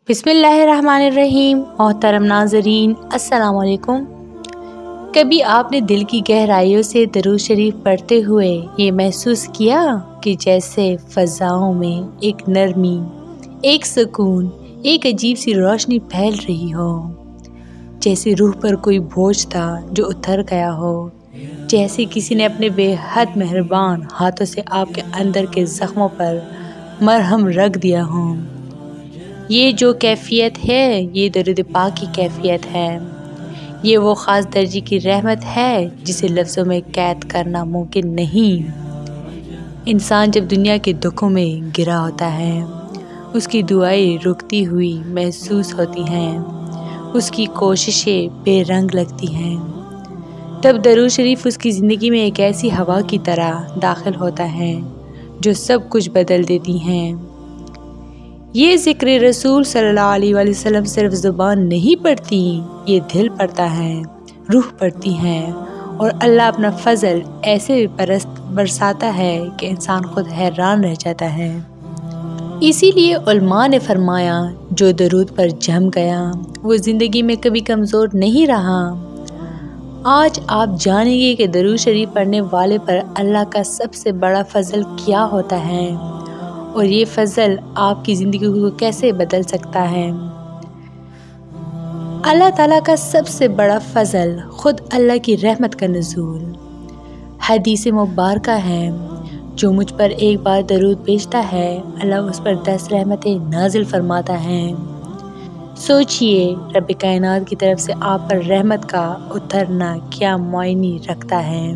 बिस्मिल्लाहिर्रहमानिर्रहीम। मोहतरम नाज़रीन, अस्सलाम वालेकुम। कभी आपने दिल की गहराइयों से दरूद शरीफ पढ़ते हुए ये महसूस किया कि जैसे फ़ज़ाओं में एक नरमी, एक सुकून, एक अजीब सी रोशनी फैल रही हो, जैसे रूह पर कोई बोझ था जो उतर गया हो, जैसे किसी ने अपने बेहद मेहरबान हाथों से आपके अंदर के ज़ख्मों पर मरहम रख दिया हो। ये जो कैफ़ियत है, ये दरूद पाक की कैफ़ियत है। ये वो ख़ास दर्जे की रहमत है जिसे लफ्ज़ों में कैद करना मुमकिन नहीं। इंसान जब दुनिया के दुखों में गिरा होता है, उसकी दुआएं रुकती हुई महसूस होती हैं, उसकी कोशिशें बेरंग लगती हैं, तब दरूद शरीफ उसकी ज़िंदगी में एक ऐसी हवा की तरह दाखिल होता है जो सब कुछ बदल देती हैं। ये ज़िक्र रसूल सल्लल्लाहु अलैहि वसल्लम सिर्फ ज़ुबान नहीं पढ़ती, ये दिल पढ़ता है, रूह पढ़ती है, और अल्लाह अपना फ़ज़ल ऐसे बरसाता है कि इंसान खुद हैरान रह जाता है। इसीलिए उलमा ने फरमाया, जो दरूद पर जम गया वो ज़िंदगी में कभी कमज़ोर नहीं रहा। आज आप जानेंगे कि दरूद शरीफ पढ़ने वाले पर अल्लाह का सबसे बड़ा फ़ज़ल क्या होता है और ये फ़ज़ल आपकी ज़िंदगी को कैसे बदल सकता है। अल्लाह ताला का सबसे बड़ा फ़ज़ल ख़ुद अल्लाह की रहमत का नुज़ूल। हदीस मुबारका है, जो मुझ पर एक बार दरूद भेजता है, अल्लाह उस पर 10 रहमतें नाजिल फरमाता है। सोचिए, रब कायनात की तरफ से आप पर रहमत का उतरना क्या मायने रखता है।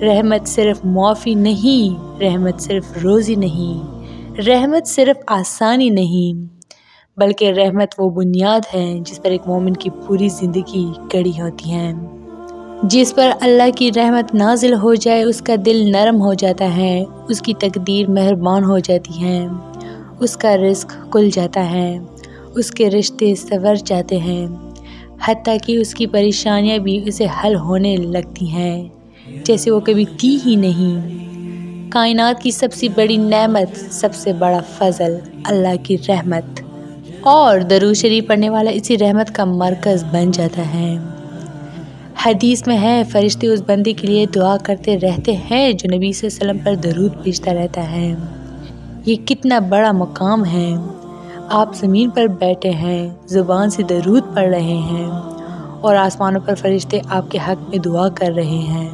रहमत सिर्फ मुआफ़ी नहीं, रहमत सिर्फ रोज़ी नहीं, रहमत सिर्फ आसानी नहीं, बल्कि रहमत वो बुनियाद है जिस पर एक मोमिन की पूरी ज़िंदगी कड़ी होती है। जिस पर अल्लाह की रहमत नाजिल हो जाए, उसका दिल नरम हो जाता है, उसकी तकदीर मेहरबान हो जाती है, उसका रिज़्क़ खुल जाता है, उसके रिश्ते संवर जाते हैं, हत्ता कि उसकी परेशानियां भी उसे हल होने लगती हैं जैसे वो कभी थी ही नहीं। कायनात की सबसे बड़ी नेमत, सबसे बड़ा फ़ज़ल अल्लाह की रहमत, और दरूद शरीफ पढ़ने वाला इसी रहमत का मरकज़ बन जाता है। हदीस में है, फ़रिश्ते उस बंदे के लिए दुआ करते रहते हैं जो नबी सल्लल्लाहु अलैहि वसल्लम पर दरूद भेजता रहता है। ये कितना बड़ा मकाम है। आप ज़मीन पर बैठे हैं, ज़ुबान से दरूद पढ़ रहे हैं, और आसमानों पर फ़रिश्ते आपके हक़ में दुआ कर रहे हैं।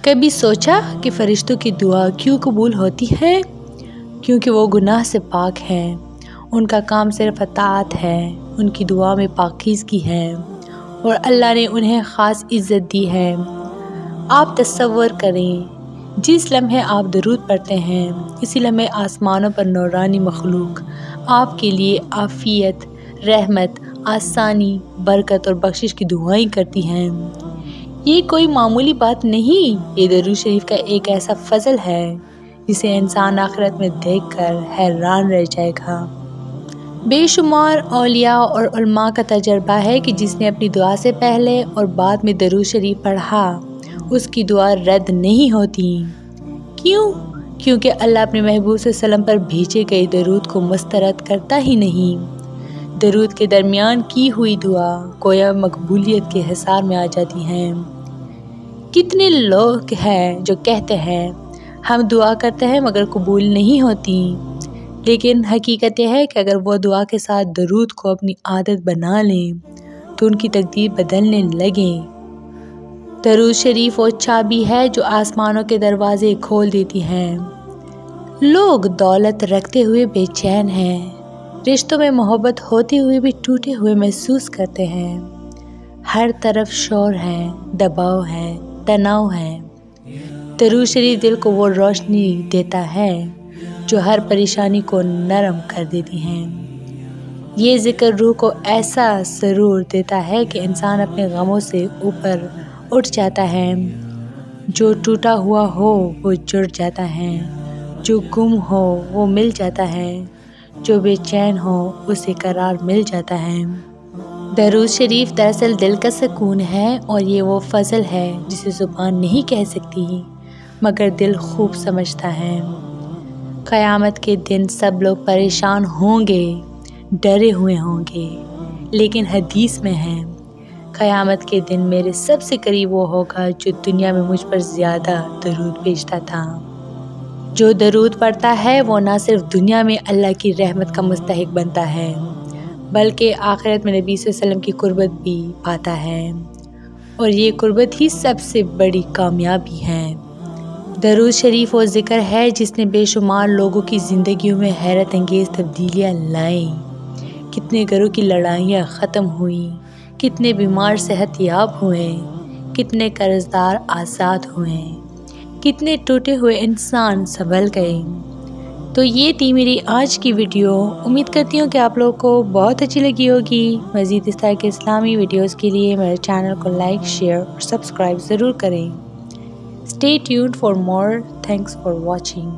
कभी सोचा कि फ़रिश्तों की दुआ क्यों कबूल होती है? क्योंकि वो गुनाह से पाक हैं, उनका काम सिर्फ अताअत है, उनकी दुआ में पाकीज़गी है, और अल्लाह ने उन्हें ख़ास इज़्ज़त दी है। आप तसव्वुर करें, जिस लम्हे आप दरूद पढ़ते हैं, इसी लम्हे आसमानों पर नूरानी मखलूक आपके लिए आफ़ियत, रहमत, आसानी, बरकत और बख्शिश की दुआएं करती हैं। ये कोई मामूली बात नहीं, ये दरूद शरीफ का एक ऐसा फ़ज़ल है जिसे इंसान आखिरत में देखकर हैरान रह जाएगा। बेशुमार औलिया और उलमा का तजर्बा है कि जिसने अपनी दुआ से पहले और बाद में दरूद शरीफ पढ़ा, उसकी दुआ रद्द नहीं होती। क्यों? क्योंकि अल्लाह अपने महबूब सल्लल्लाहु अलैहि वसल्लम पर भेजे गए दरूद को मुस्तरद करता ही नहीं। दरूद के दरमियान की हुई दुआ गोया मकबूलियत के हिसार में आ जाती हैं। कितने लोग हैं जो कहते हैं, हम दुआ करते हैं मगर कबूल नहीं होती, लेकिन हकीकत यह है कि अगर वो दुआ के साथ दरूद को अपनी आदत बना लें तो उनकी तकदीर बदलने लगें। दरूद शरीफ वो चाबी है जो आसमानों के दरवाजे खोल देती हैं। लोग दौलत रखते हुए बेचैन हैं, रिश्तों में मोहब्बत होते हुए भी टूटे हुए महसूस करते हैं। हर तरफ शोर है, दबाव है, तनाव है। दरूद शरीफ दिल को वो रोशनी देता है जो हर परेशानी को नरम कर देती हैं। ये ज़िक्र रूह को ऐसा सरूर देता है कि इंसान अपने गमों से ऊपर उठ जाता है। जो टूटा हुआ हो वो जुड़ जाता है, जो गुम हो वो मिल जाता है, जो बेचैन हो उसे करार मिल जाता है। दरूद शरीफ दरअसल दिल का सुकून है, और ये वो फ़ज़ल है जिसे ज़ुबान नहीं कह सकती मगर दिल खूब समझता है। क़यामत के दिन सब लोग परेशान होंगे, ڈرے ہوئے ہوں گے، لیکن حدیث میں ہے قیامت کے دن میرے سب سے قریب وہ ہوگا جو دنیا میں مجھ پر زیادہ درود بھیجتا تھا۔ جو درود پڑھتا ہے وہ نہ صرف دنیا میں اللہ کی رحمت کا مستحق بنتا ہے بلکہ آخرت میں نبی صلی اللہ علیہ وسلم کی قربت بھی پاتا ہے، اور یہ قربت ہی سب سے بڑی کامیابی ہے۔ درود شریف وہ ذکر ہے جس نے بے شمار لوگوں کی زندگیوں میں حیرت انگیز تبدیلیاں لائیں، کتنے گھروں کی لڑائیاں ختم ہوئیں، کتنے بیمار صحت یاب ہوئے، کتنے قرضدار آزاد ہوئے، کتنے ٹوٹے ہوئے انسان سنبھل گئے۔ تو یہ تھی میری آج کی ویڈیو، امید کرتی ہوں کہ آپ لوگوں کو بہت اچھی لگی ہوگی۔ مزید اس طرح کے اسلامی ویڈیوز کے لیے میرے چینل کو لائک، شیئر اور سبسکرائب ضرور کریں۔ Stay tuned for more. Thanks for watching.